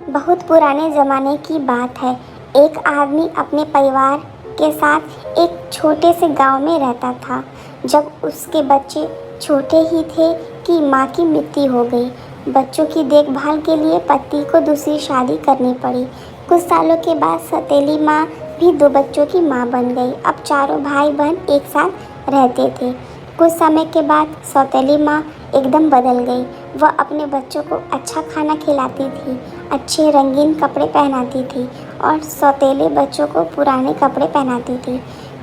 बहुत पुराने ज़माने की बात है। एक आदमी अपने परिवार के साथ एक छोटे से गांव में रहता था। जब उसके बच्चे छोटे ही थे कि माँ की मृत्यु हो गई। बच्चों की देखभाल के लिए पति को दूसरी शादी करनी पड़ी। कुछ सालों के बाद सौतेली माँ भी 2 बच्चों की माँ बन गई। अब चारों भाई बहन एक साथ रहते थे। कुछ समय के बाद सौतेली माँ एकदम बदल गई। वह अपने बच्चों को अच्छा खाना खिलाती थी, अच्छे रंगीन कपड़े पहनाती थी और सौतेले बच्चों को पुराने कपड़े पहनाती थी।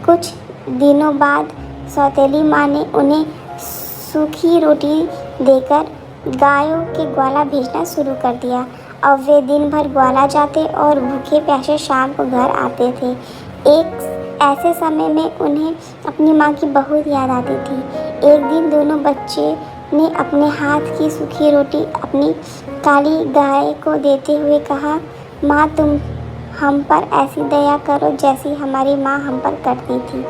कुछ दिनों बाद सौतेली माँ ने उन्हें सूखी रोटी देकर गायों के ग्वाला भेजना शुरू कर दिया। अब वे दिन भर ग्वाला जाते और भूखे प्यासे शाम को घर आते थे। एक ऐसे समय में उन्हें अपनी माँ की बहुत याद आती थी। एक दिन दोनों बच्चे ने अपने हाथ की सूखी रोटी अपनी काली गाय को देते हुए कहा, माँ तुम हम पर ऐसी दया करो जैसी हमारी माँ हम पर करती थी।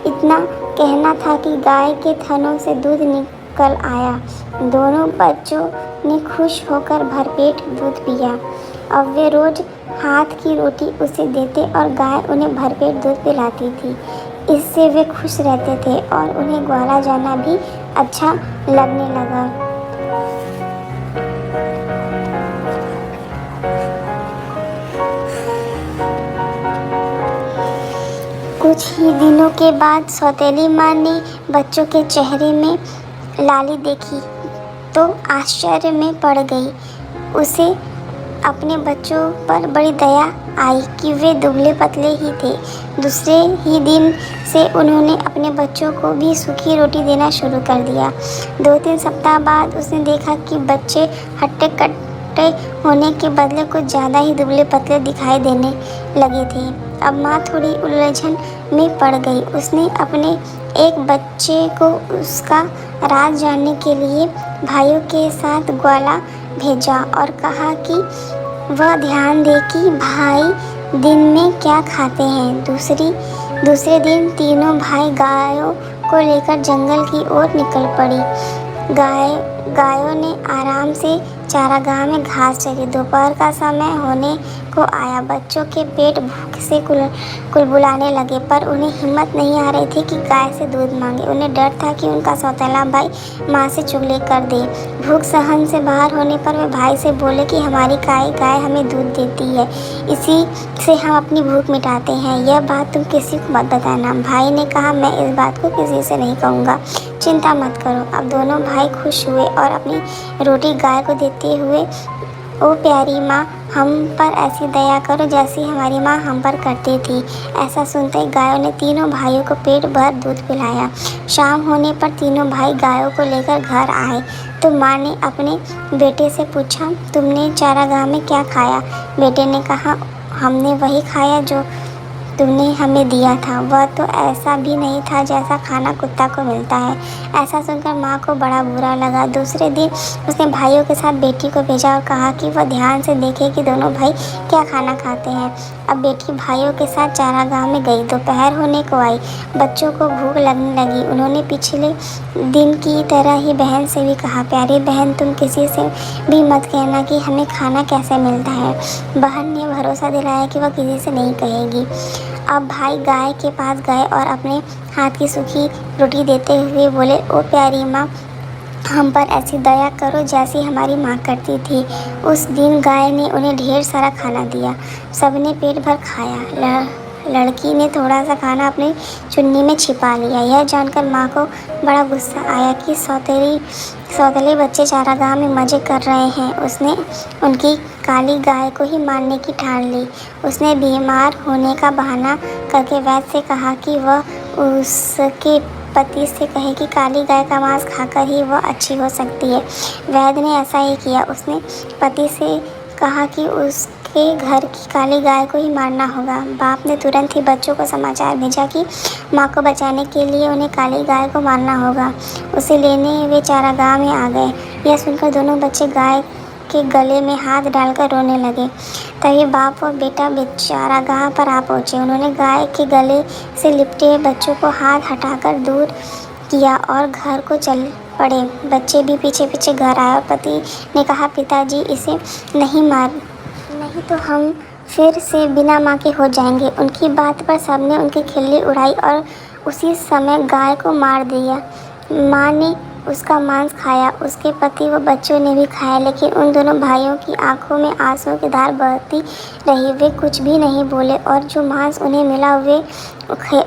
इतना कहना था कि गाय के थनों से दूध निकल आया। दोनों बच्चों ने खुश होकर भरपेट दूध पिया। अब वे रोज हाथ की रोटी उसे देते और गाय उन्हें भरपेट दूध पिलाती थी। इससे वे खुश रहते थे और उन्हें ग्वाला जाना भी अच्छा लगने लगा। कुछ ही दिनों के बाद सौतेली माँ ने बच्चों के चेहरे में लाली देखी तो आश्चर्य में पड़ गई। उसे अपने बच्चों पर बड़ी दया आई कि वे दुबले पतले ही थे। दूसरे ही दिन से उन्होंने अपने बच्चों को भी सूखी रोटी देना शुरू कर दिया। 2-3 सप्ताह बाद उसने देखा कि बच्चे हट्टे कट्टे होने के बदले कुछ ज़्यादा ही दुबले पतले दिखाई देने लगे थे। अब माँ थोड़ी उलझन में पड़ गई। उसने अपने एक बच्चे को उसका राज जानने के लिए भाइयों के साथ ग्वाला भेजा और कहा कि वह ध्यान दे कि भाई दिन में क्या खाते हैं। दूसरे दिन तीनों भाई गायों को लेकर जंगल की ओर निकल पड़ी। गायों ने आराम से चारागाह में घास चरी। दोपहर का समय होने को आया। बच्चों के पेट भूख से कुलबुलाने लगे, पर उन्हें हिम्मत नहीं आ रही थी कि गाय से दूध मांगे। उन्हें डर था कि उनका सौतेला भाई माँ से चुगली कर दे। भूख सहन से बाहर होने पर वे भाई से बोले कि हमारी गाय हमें दूध देती है, इसी से हम अपनी भूख मिटाते हैं। यह बात तुम किसी को मत बताना। भाई ने कहा, मैं इस बात को किसी से नहीं कहूँगा, चिंता मत करो। अब दोनों भाई खुश हुए और अपनी रोटी गाय को देते हुए, ओ प्यारी माँ, हम पर ऐसी दया करो जैसी हमारी माँ हम पर करती थी। ऐसा सुनते ही गायों ने तीनों भाइयों को पेट भर दूध पिलाया। शाम होने पर तीनों भाई गायों को लेकर घर आए तो माँ ने अपने बेटे से पूछा, तुमने चारागाह में क्या खाया? बेटे ने कहा, हमने वही खाया जो तुमने हमें दिया था। वह तो ऐसा भी नहीं था जैसा खाना कुत्ता को मिलता है। ऐसा सुनकर माँ को बड़ा बुरा लगा। दूसरे दिन उसने भाइयों के साथ बेटी को भेजा और कहा कि वह ध्यान से देखे कि दोनों भाई क्या खाना खाते हैं। अब बेटी भाइयों के साथ चारागाह में गई। दोपहर होने को आई। बच्चों को भूख लगने लगी। उन्होंने पिछले दिन की तरह ही बहन से भी कहा, प्यारी बहन, तुम किसी से भी मत कहना कि हमें खाना कैसे मिलता है। बहन ने भरोसा दिलाया कि वह किसी से नहीं कहेगी। अब भाई गाय के पास गए और अपने हाथ की सूखी रोटी देते हुए बोले, ओ प्यारी माँ, हम पर ऐसी दया करो जैसी हमारी माँ करती थी। उस दिन गाय ने उन्हें ढेर सारा खाना दिया। सबने पेट भर खाया। लड़की ने थोड़ा सा खाना अपनी चुन्नी में छिपा लिया। यह जानकर माँ को बड़ा गुस्सा आया कि सौतेले बच्चे चारागाह में मज़े कर रहे हैं। उसने उनकी काली गाय को ही मारने की ठान ली। उसने बीमार होने का बहाना करके वैद्य से कहा कि वह उसके पति से कहे कि काली गाय का मांस खाकर ही वह अच्छी हो सकती है। वैद्य ने ऐसा ही किया। उसने पति से कहा कि उसके घर की काली गाय को ही मारना होगा। बाप ने तुरंत ही बच्चों को समाचार भेजा कि माँ को बचाने के लिए उन्हें काली गाय को मारना होगा। उसे लेने वे चारागाह में आ गए। यह सुनकर दोनों बच्चे गाय के गले में हाथ डालकर रोने लगे। तभी बाप और बेटा चारागाह पर आ पहुँचे। उन्होंने गाय के गले से लिपटे हुए बच्चों को हाथ हटाकर दूर किया और घर को चल पड़े। बच्चे भी पीछे पीछे घर आए और पति ने कहा, पिताजी, इसे नहीं नहीं तो हम फिर से बिना माँ के हो जाएंगे। उनकी बात पर सबने उनकी खिल्ली उड़ाई और उसी समय गाय को मार दिया। माँ ने उसका मांस खाया, उसके पति व बच्चों ने भी खाया, लेकिन उन दोनों भाइयों की आंखों में आंसुओं की धार बहती रही। वे कुछ भी नहीं बोले और जो मांस उन्हें मिला वे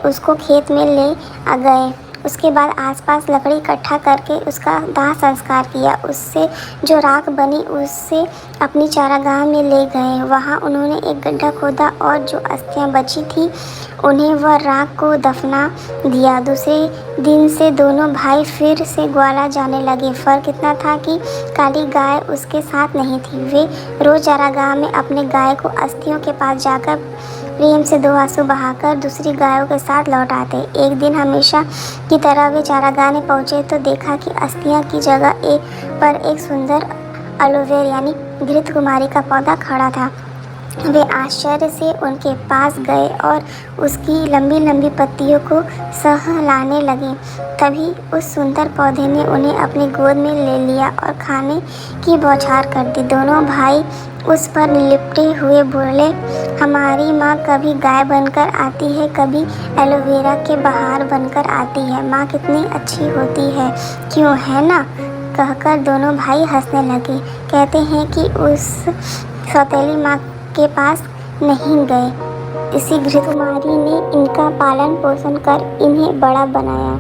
उसको खेत में ले आ गए। उसके बाद आसपास लकड़ी इकट्ठा करके उसका दाह संस्कार किया। उससे जो राख बनी उससे अपनी चारागाह में ले गए। वहाँ उन्होंने एक गड्ढा खोदा और जो अस्थियाँ बची थी उन्हें वह राख को दफना दिया। दूसरे दिन से दोनों भाई फिर से ग्वाला जाने लगे। फ़र्क इतना था कि काली गाय उसके साथ नहीं थी। वे रोज़ चारागाह में अपने गाय को अस्थियों के पास जाकर प्रेम से 2 आंसू बहाकर दूसरी गायों के साथ लौट आते। एक दिन हमेशा की तरह वे चारागाह में पहुँचे तो देखा कि अस्थियाँ की जगह पर एक सुंदर एलोवेरा यानी घृत कुमारी का पौधा खड़ा था। वे आश्चर्य से उनके पास गए और उसकी लंबी लंबी पत्तियों को सहलाने लगे। तभी उस सुंदर पौधे ने उन्हें अपनी गोद में ले लिया और खाने की बौछार कर दी। दोनों भाई उस पर लिपटे हुए बोले, हमारी माँ कभी गाय बनकर आती है, कभी एलोवेरा के बहार बनकर आती है। माँ कितनी अच्छी होती है, क्यों है ना? कहकर दोनों भाई हंसने लगे। कहते हैं कि उस सौतेली माँ के पास नहीं गए। इसी घृतकुमारी ने इनका पालन पोषण कर इन्हें बड़ा बनाया।